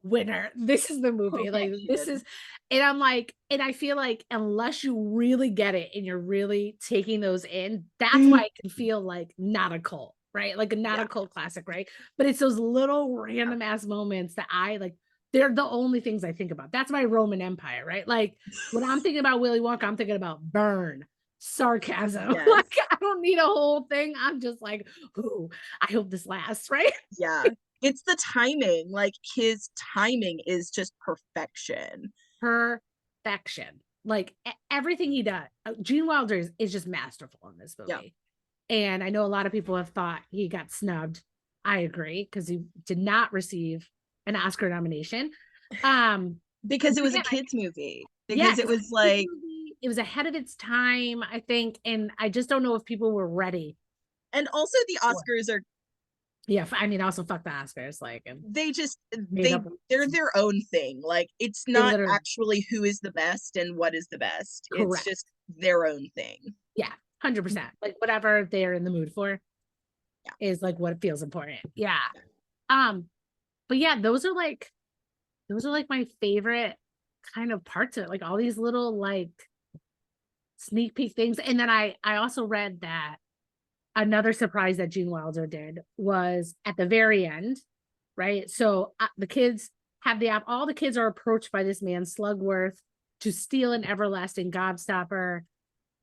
winner. This is the movie. Like this is, and I'm like, and I feel like unless you really get it and you're really taking those in, that's why it can feel like not a cult, right? Like not a cult classic, right? But it's those little random ass moments that I like. They're the only things I think about. That's my Roman Empire, right? Like when I'm thinking about Willy Wonka, I'm thinking about burn, sarcasm. Yes. Like I don't need a whole thing. I'm just like, ooh, I hope this lasts, right? Yeah. It's the timing. Like his timing is just perfection. Perfection. Like everything he does. Gene Wilder is just masterful in this movie. Yeah. And I know a lot of people have thought he got snubbed. I agree, because he did not receive an Oscar nomination. Because it was a kids movie. Because it was like it was ahead of its time, I think. And I just don't know if people were ready. And also the Oscars are I mean, also fuck the Oscars. Like, they're their own thing. Like, it's not actually who is the best and what is the best. Correct. It's just their own thing. Yeah, 100%. Like whatever they're in the mood for is like what feels important. Yeah. But yeah, those are like my favorite kind of parts of it. Like all these little like sneak peek things. And then I also read that another surprise that Gene Wilder did was at the very end, right? So the kids have all the kids are approached by this man Slugworth to steal an everlasting gobstopper.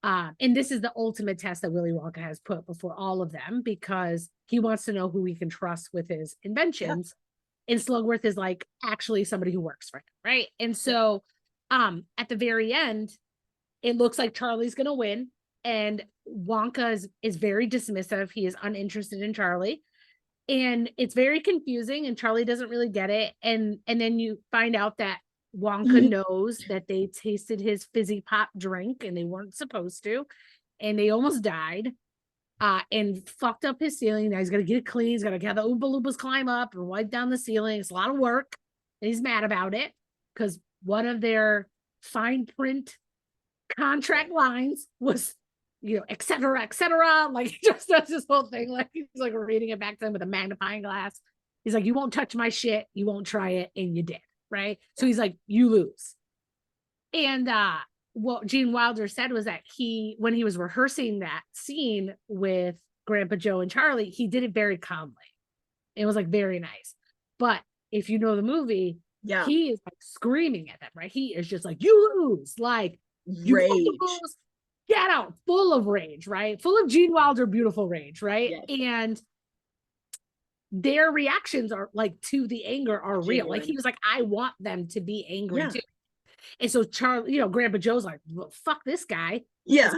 And this is the ultimate test that Willy Wonka has put before all of them, because he wants to know who he can trust with his inventions. Yeah. And Slugworth is like actually somebody who works for him, right? And so at the very end, it looks like Charlie's going to win. And Wonka is very dismissive. He is uninterested in Charlie. And it's very confusing, and Charlie doesn't really get it. And then you find out that Wonka knows that they tasted his fizzy pop drink and they weren't supposed to. And they almost died and fucked up his ceiling. Now he's got to get it clean. He's got to have the Oompa Loompas climb up and wipe down the ceiling. It's a lot of work. And he's mad about it because one of their fine print contract lines was, et cetera, like he just does this whole thing, like he's like reading it back to him with a magnifying glass. He's like, you won't touch my shit, you won't try it, and you did, right? So he's like, you lose. And what Gene Wilder said was that when he was rehearsing that scene with Grandpa Joe and Charlie, he did it very calmly. It was like very nice. But if you know the movie, he is like screaming at them, right? He is just like, you lose, like you lose. Get out, full of rage, right? Full of Gene Wilder, beautiful rage, right? Yes. And their reactions are like to the anger are real. Like he was like, I want them to be angry too. And so Charlie, Grandpa Joe's like, well, fuck this guy. Yeah.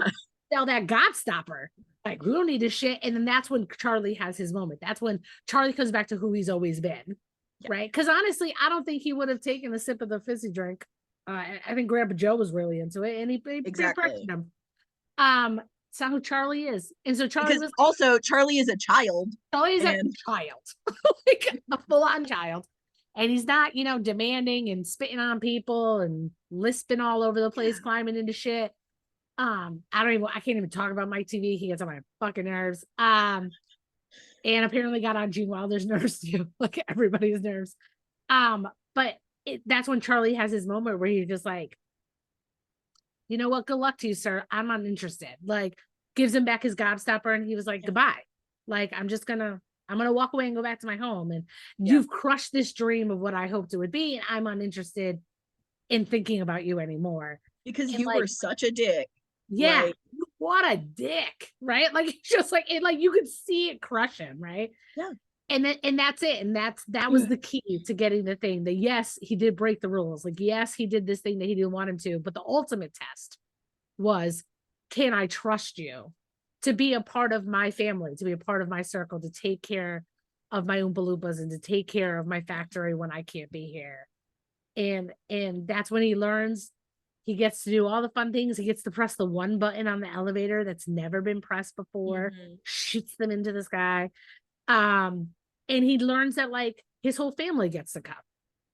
Sell that gobstopper. Like, we don't need this shit. And then that's when Charlie has his moment. That's when Charlie comes back to who he's always been. Yeah. Right. Because honestly, I don't think he would have taken a sip of the fizzy drink. I think Grandpa Joe was really into it, and he corrected him. It's not who Charlie is. And so Charlie was also Charlie is a child. Charlie is a child. Like a full-on child. And he's not, demanding and spitting on people and lisping all over the place, climbing into shit. I can't even talk about Mike TV. He gets on my fucking nerves. And apparently got on Gene Wilder's nerves too, like everybody's nerves. But that's when Charlie has his moment where he's just like, you know what? Good luck to you, sir. I'm uninterested. Like, gives him back his gobstopper, and he was like, goodbye. Like, I'm gonna walk away and go back to my home. And you've crushed this dream of what I hoped it would be, and I'm uninterested in thinking about you anymore. Because you were such a dick. Yeah. Like, what a dick, right? Like, just like it, like you could see it crush him, right? Yeah. And that's it. And that was the key to getting the thing. That yes, he did break the rules. Like, yes, he did this thing that he didn't want him to. But the ultimate test was, can I trust you to be a part of my family, to be a part of my circle, to take care of my Oompa Loompas and to take care of my factory when I can't be here. And that's when he learns. He gets to do all the fun things. He gets to press the one button on the elevator that's never been pressed before, shoots them into the sky. And he learns that like his whole family gets to come,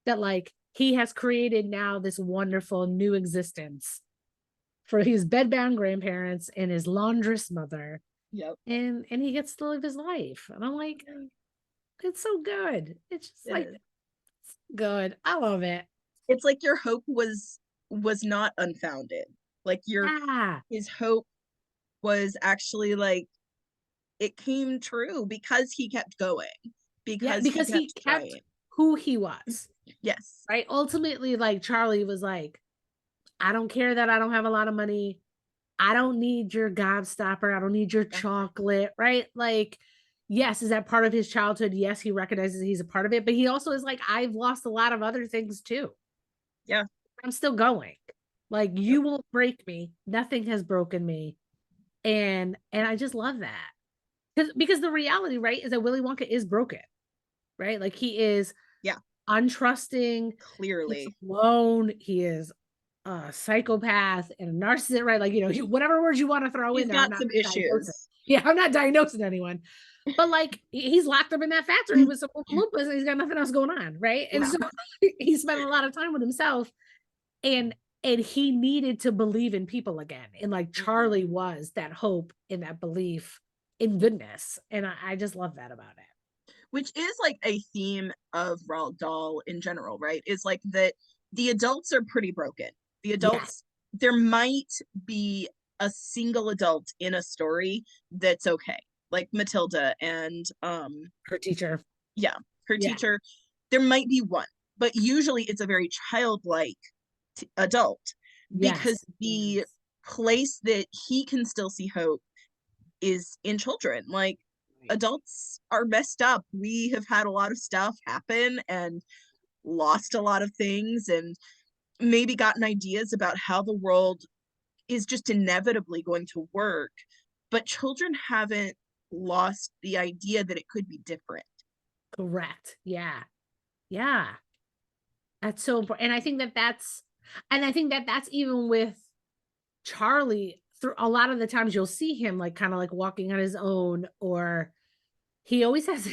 that like he has created now this wonderful new existence for his bedbound grandparents and his laundress mother. Yep. And he gets to live his life. And I'm like, it's so good. It's just It like is. good. I love it. It's like your hope was not unfounded. Like your Ah, his hope was actually like it came true because he kept going, yeah, because he because he kept kept trying. who he was. Yes. Right. Ultimately, like Charlie was like, I don't care that I don't have a lot of money. I don't need your gobstopper. I don't need your Yeah. chocolate. Right. Like, yes, is that part of his childhood? Yes, he recognizes he's a part of it, but he also is like, I've lost a lot of other things too. Yeah. I'm still going. Like, Yep. you won't break me. Nothing has broken me. And I just love that. Because the reality, right, is that Willy Wonka is broken, right? Like he is Yeah. untrusting, he's Clearly. alone, he is a psychopath and a narcissist, right? Like, whatever words you want to throw in He's there, I'm got not some diagnosing. issues. Yeah, I'm not diagnosing anyone. But like he's locked up in that factory with some lupus and he's got nothing else going on, right? And Yeah. so he spent a lot of time with himself and he needed to believe in people again. And like Mhm. Charlie was that hope and that belief in goodness. And I just love that about it. Which is like a theme of Roald Dahl in general, right? Is like that the adults are pretty broken. The Yes. adults, there might be a single adult in a story that's okay, like Matilda and Her teacher. yeah, her Yeah. teacher. There might be one, but usually it's a very childlike adult, because Yes. the Yes. place that he can still see hope is in children. Like Right. adults are messed up. We have had a lot of stuff happen and lost a lot of things and maybe gotten ideas about how the world is just inevitably going to work. But children haven't lost the idea that it could be different. Correct. Yeah. Yeah. That's so important. And I think that that's even with Charlie through a lot of the times you'll see him like kind of like walking on his own or he always has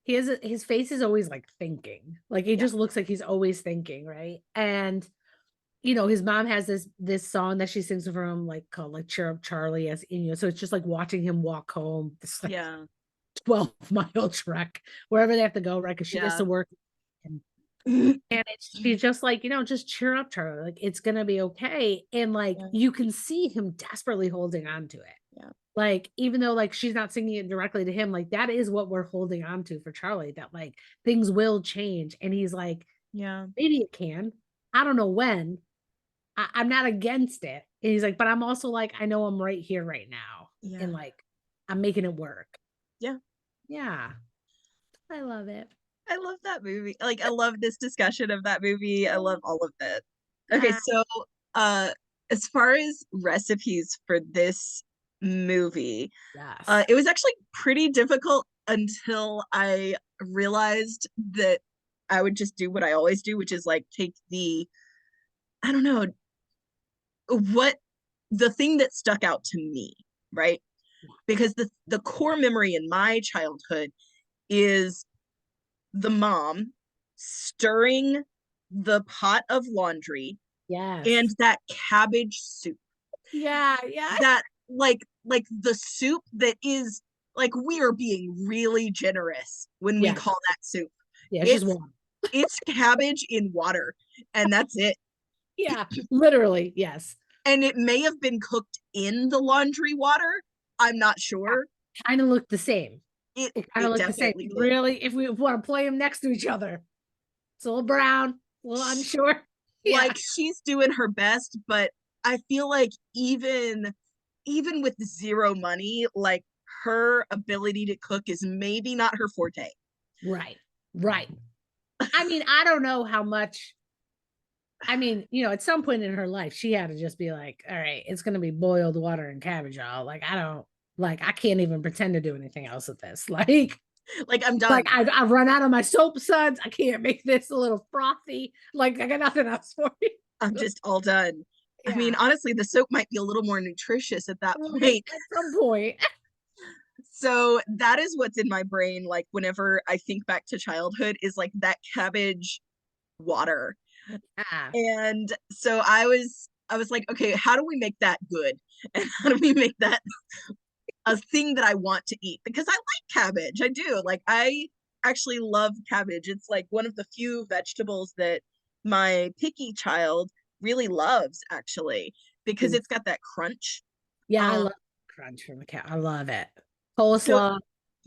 his face is always like thinking. Like it Yeah. just looks like he's always thinking, right? And his mom has this song that she sings for him like called like Cheer Up Charlie as so it's just like watching him walk home this like Yeah. 12-mile trek wherever they have to go, right? Because she gets Yeah. to work and she's just like, just cheer up, Charlie. Like it's gonna be okay. And like Yeah. you can see him desperately holding on to it. Yeah. Like, even though like she's not singing it directly to him, like that is what we're holding on to for Charlie, that like things will change. And he's like, Yeah. maybe it can. I don't know when. I'm not against it. And he's like, but I'm also like, I know I'm right here right now. Yeah. And like I'm making it work. Yeah. Yeah. I love it. I love that movie. Like I love this discussion of that movie. I love all of it. Okay, Ah, so uh as far as recipes for this movie, yes. it was actually pretty difficult until I realized that I would just do what I always do, which is like take I don't know, what the thing that stuck out to me, right? Because the core memory in my childhood is the mom stirring the pot of laundry and Yes. that cabbage soup. Yeah. Yeah. That like the soup that is like we are being really generous when we Yes. call that soup. Yeah. It's just It's one. it's cabbage in water and that's it. Yeah. Literally. Yes. And it may have been cooked in the laundry water. I'm not Yeah. sure. Kind of look the same. It It kind of it look the same. definitely did. Really, if we want to play them next to each other, it's a little brown, a little unsure. Yeah. Like she's doing her best, but I feel like even with zero money, like her ability to cook is maybe not her forte. Right. Right. I mean, I don't know how much. I mean, at some point in her life, she had to just be like, all right, it's going to be boiled water and cabbage, y'all. Like, I can't even pretend to do anything else with this. Like I'm Like done. I've run out of my soap suds. I can't make this a little frothy. Like, I got nothing else for you. I'm just all done. I mean, Yeah. honestly, the soap might be a little more nutritious at that Right. point. At some point. So that is what's in my brain, like whenever I think back to childhood, is like that cabbage water. Ah, And so I was like, okay, how do we make that good? And how do we make that a thing that I want to eat? Because I like cabbage. I do. Like I actually love cabbage. It's like one of the few vegetables that my picky child really loves, actually, because mm. it's got that crunch. Yeah, I Um love crunch from a cow. I love it. so Coleslaw.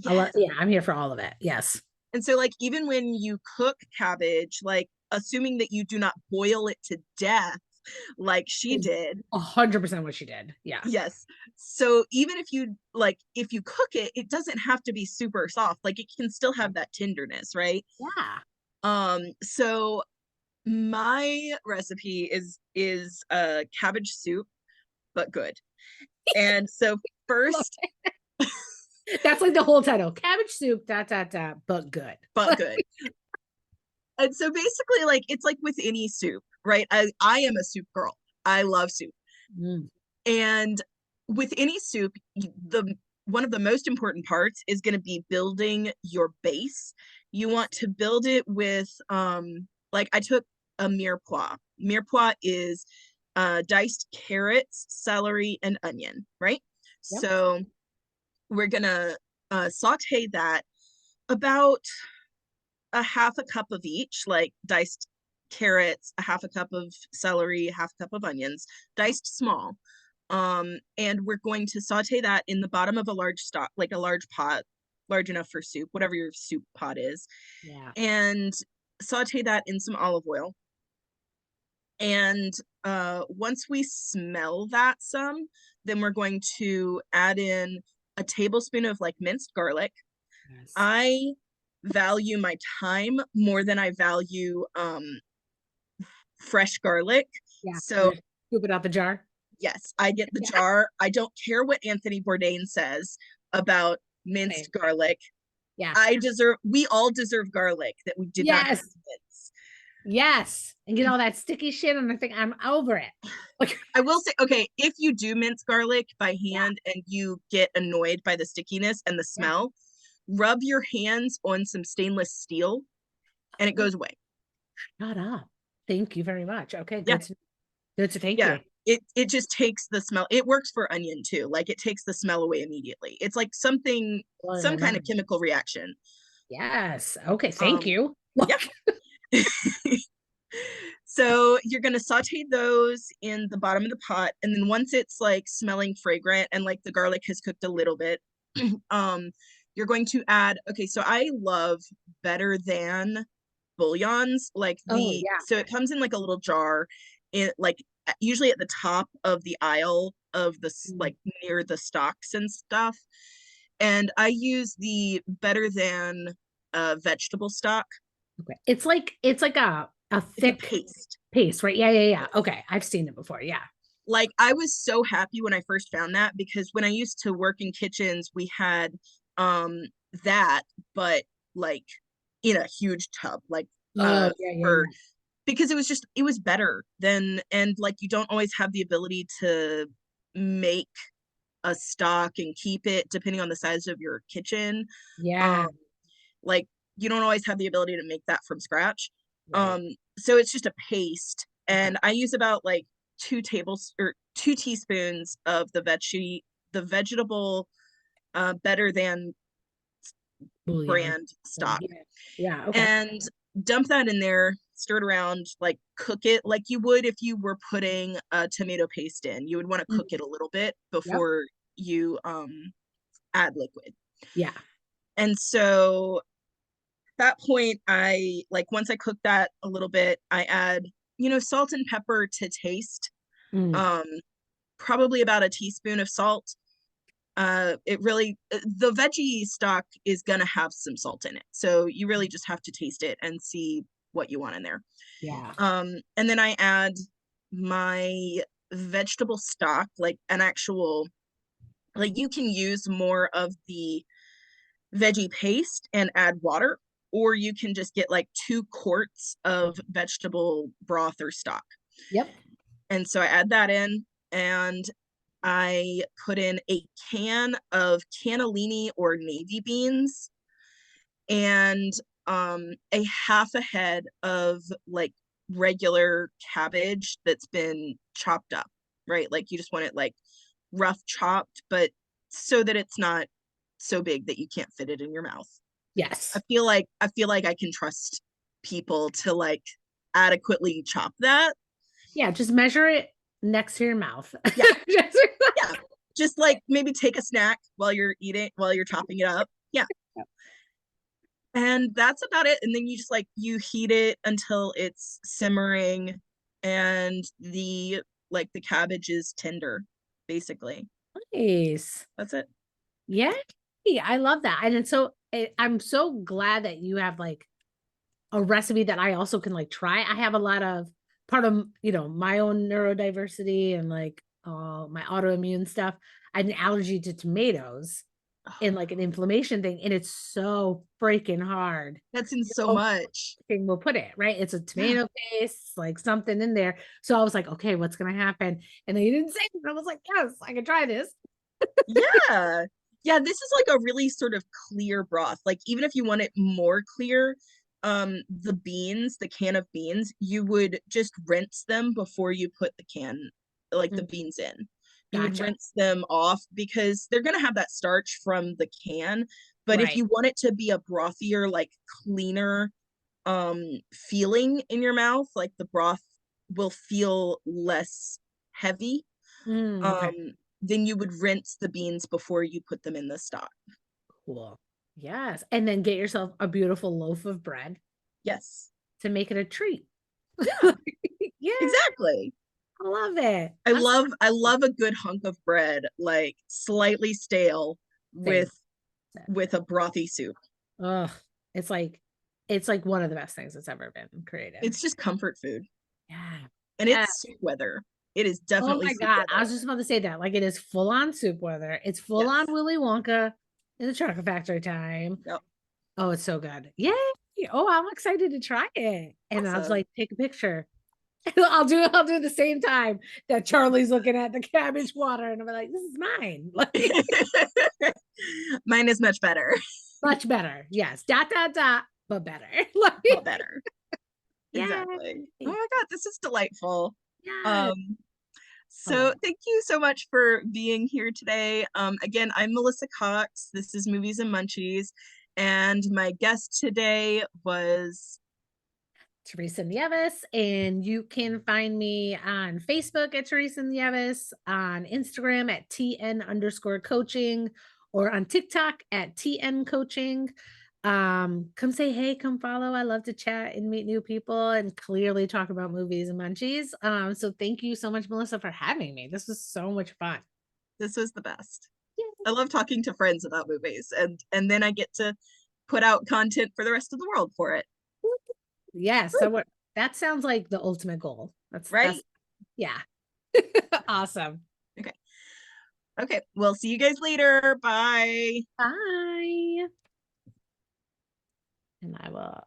I love, yes. yeah, I'm here for all of it. Yes. And so like even when you cook cabbage, like assuming that you do not boil it to death like she Is did. 100% what she did. Yeah. Yes. So even if you like if you cook it, it doesn't have to be super soft. Like it can still have that tenderness, right? Yeah. So my recipe is cabbage soup, but good. And so Love first, it. That's like the whole title. Cabbage soup, dot, dot, dot, but good. but good. And so basically, like it's like with any soup, right? I am a soup girl. I love soup. Mm. And with any soup, the one of the most important parts is going to be building your base. You want to build it with like I took a mirepoix. Mirepoix is diced carrots, celery, and onion, right? Yep. So we're gonna saute that about a half a cup of each, like diced carrots, a half a cup of celery, a half a cup of onions, diced small. And we're going to saute that in the bottom of a large stock, like a large pot, large enough for soup, whatever your soup pot is, Yeah. and saute that in some olive oil. And once we smell that some, then we're going to add in a tablespoon of like minced garlic. Yes. I value my time more than I value fresh garlic. Yeah. You So just scoop it out the jar. yes, I get the Yeah. jar. I don't care what Anthony Bourdain says about Same. minced garlic. Yeah. We all deserve garlic that we did not have Yes. to mince. Yes. And get all that sticky shit and I think I'm over it. Like, I will say, okay, if you do mince garlic by yeah. hand and you get annoyed by the stickiness and the Yeah. smell, rub your hands on some stainless steel and it Oh, goes away. shut up. Thank you very much. Okay, Yeah, good to thank yeah. you. It just takes the smell. It works for onion too. Like it takes the smell away immediately. It's like Blowing my some kind of mind. chemical reaction. Yes. Okay, thank Um, you. yeah. So you're gonna saute those in the bottom of the pot, and then once it's like smelling fragrant and like the garlic has cooked a little bit, you're going to add. Okay, so I love better than bouillons. Like Oh, yeah. so it comes in like a little jar, in like usually at the top of the aisle of the Mm. like near the stocks and stuff. And I use the better than vegetable stock. Okay. It's like a It's a thick paste. paste, right? Yeah, yeah, yeah. Okay. I've seen it before. Yeah. Like I was so happy when I first found that because when I used to work in kitchens, we had um that, but like in a huge tub, like Oh, yeah, yeah, for yeah. because it was better than and like you don't always have the ability to make a stock and keep it depending on the size of your kitchen. Yeah. Um like you don't always have the ability to make that from scratch. Right. So it's just a paste, Okay. and I use about like 2 teaspoons of the vegetable better than Bouillon. brand stock, Yeah. Yeah. Okay. and dump that in there, stir it around, like cook it like you would if you were putting a tomato paste in. You would want to Mm. cook it a little bit Yep. before you add liquid. Yeah. And so that point, I like once I cook that a little bit, I add, salt and pepper to taste. Mm. Um, Probably about a teaspoon of salt. It really the veggie stock is gonna have some salt in it. So you really just have to taste it and see what you want in there. Yeah. And then I add my vegetable stock, like an actual like you can use more of the veggie paste and add water, or you can just get like 2 quarts of vegetable broth or stock. Yep. And so I add that in and I put in a can of cannellini or navy beans and a half a head of like regular cabbage that's been chopped up, right? Like you just want it like rough chopped, but so that it's not so big that you can't fit it in your mouth. Yes. I feel like I can trust people to like adequately chop that. Yeah, just measure it next to your mouth. Yeah. Yeah. Just like maybe take a snack while you're eating, while you're chopping it up. Yeah. And that's about it. And then you just like you heat it until it's simmering and the cabbage is tender, basically. Nice. That's it. Yeah, I love that. And it's so I'm so glad that you have like a recipe that I also can like try. I have a lot of part of, my own neurodiversity and like my autoimmune stuff. I had an allergy to tomatoes and like an inflammation thing, and it's so freaking hard. That's in so much. We'll put it right. It's a Yeah. tomato paste, like something in there. So I was like, okay, what's gonna happen? And then you didn't say it. And I was like, yes, I can try this. Yeah. Yeah, this is like a really sort of clear broth. Like even if you want it more clear, the can of beans, you would just rinse them before you put the beans in. You would Gotcha. rinse them off because they're going to have that starch from the can. But if Right. you want it to be a brothier, like cleaner feeling in your mouth, like the broth will feel less heavy. Okay. Um then you would rinse the beans before you put them in the stock. Cool. Yes. And then get yourself a beautiful loaf of bread Yes. to make it a treat. Yeah, Yeah, exactly. I love it. I love a good hunk of bread, like slightly stale Same. with a brothy soup. Ugh. It's like one of the best things that's ever been created. It's just comfort food. Yeah. And Yeah. it's soup weather. It is Oh definitely my soup God. I was weather. just about to say that. Like it is full on soup weather. It's full on Yes. Willy Wonka in the chocolate factory time. Yep. Oh, it's so good. Yay. Oh, I'm excited to try it. And I was Awesome. like, take a picture. I'll do it the same time that Charlie's looking at the cabbage water and I'm like, this is mine. Like Mine is much better. much better. Yes. Dot dot dot, but better. But Like better. yeah. Exactly. Oh my God, this is delightful. Yes. Um, Oh, So thank you so much for being here today. Again, I'm Melissa Cox. This is Movies and Munchies. And my guest today was Teresa Nieves, and you can find me on Facebook at Teresa Nieves, on Instagram at TN_coaching, or on TikTok at TN coaching. Come say hey, come follow. I love to chat and meet new people and clearly talk about movies and munchies. So thank you so much, Melissa, for having me. This was so much fun. this was the best. Yeah. I love talking to friends about movies and then I get to put out content for the rest of the world for it. Yes. So what that sounds like the ultimate goal. That's Right? yeah. Awesome. Okay. Okay. We'll see you guys later. Bye. Bye. And I will